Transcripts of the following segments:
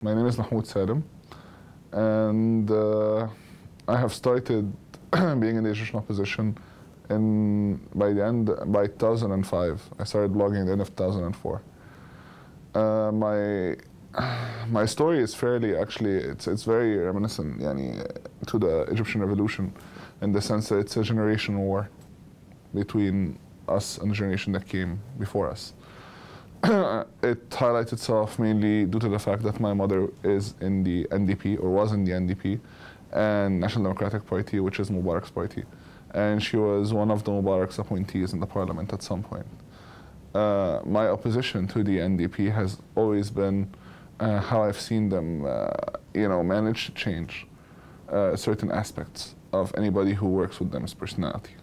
My name is Mahmoud Salem, and I have started being in the Egyptian opposition by 2005. I started blogging at the end of 2004. My story is fairly, actually, it's very reminiscent to the Egyptian revolution, in the sense that it's a generation war between us and the generation that came before us. It highlights itself mainly due to the fact that my mother is in the NDP, or was in the NDP, and National Democratic Party, which is Mubarak's party. And she was one of the Mubarak's appointees in the parliament at some point. My opposition to the NDP has always been how I've seen them manage to change certain aspects of anybody who works with them as personality.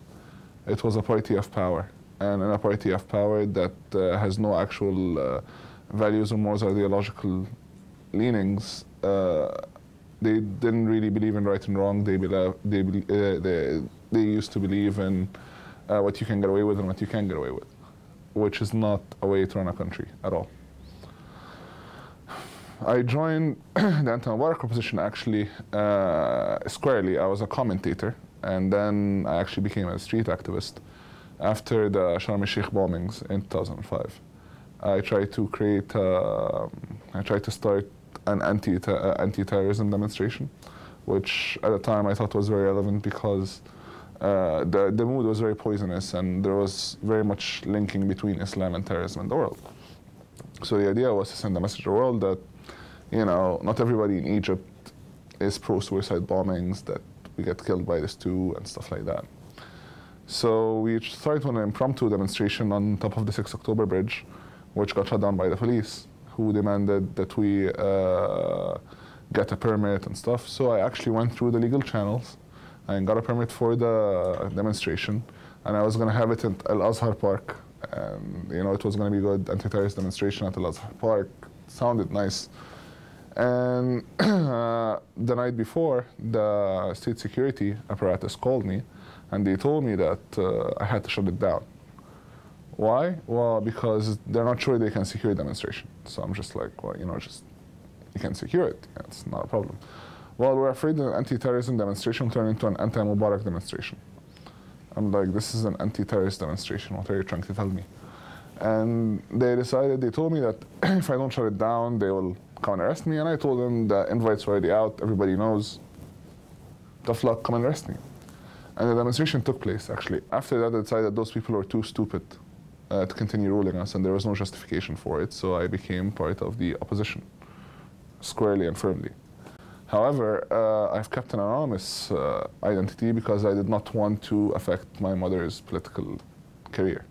It was a party of power. And in a party of power that has no actual values or more ideological leanings, they didn't really believe in right and wrong. They used to believe in what you can get away with and what you can't get away with, which is not a way to run a country at all. I joined the anti-Mubarak opposition actually squarely. I was a commentator, and then I actually became a street activist. After the Sharm el-Sheikh bombings in 2005, I tried to start an anti-terrorism demonstration, which at the time I thought was very relevant because the mood was very poisonous, and there was very much linking between Islam and terrorism in the world. So the idea was to send a message to the world that, not everybody in Egypt is pro-suicide bombings, that we get killed by this too, and stuff like that. So we started an impromptu demonstration on top of the 6 October bridge, which got shut down by the police, who demanded that we get a permit and stuff. So I actually went through the legal channels and got a permit for the demonstration. And I was going to have it at Al-Azhar Park. And, it was going to be a good anti-terrorist demonstration at Al-Azhar Park. It sounded nice. And the night before, the state security apparatus called me, and they told me that I had to shut it down. Why? Well, because they're not sure they can secure a demonstration. So I'm just like, well, you can secure it. Yeah, it's not a problem. Well, we're afraid that an anti-terrorism demonstration will turn into an anti-Mubarak demonstration. I'm like, this is an anti-terrorist demonstration. What are you trying to tell me? And they told me that if I don't shut it down, they will come and arrest me. And I told them the invite's already out. Everybody knows. Tough luck, come and arrest me. And the demonstration took place, actually. After that, I decided that those people were too stupid to continue ruling us, and there was no justification for it, so I became part of the opposition, squarely and firmly. However, I've kept an anonymous identity because I did not want to affect my mother's political career.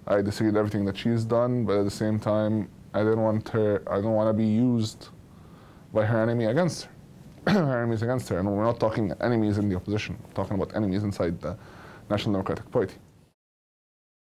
I disagreed with everything that she's done, but at the same time, I don't want to be used by her enemy against her. Her enemies against her, and we're not talking enemies in the opposition, we're talking about enemies inside the National Democratic Party.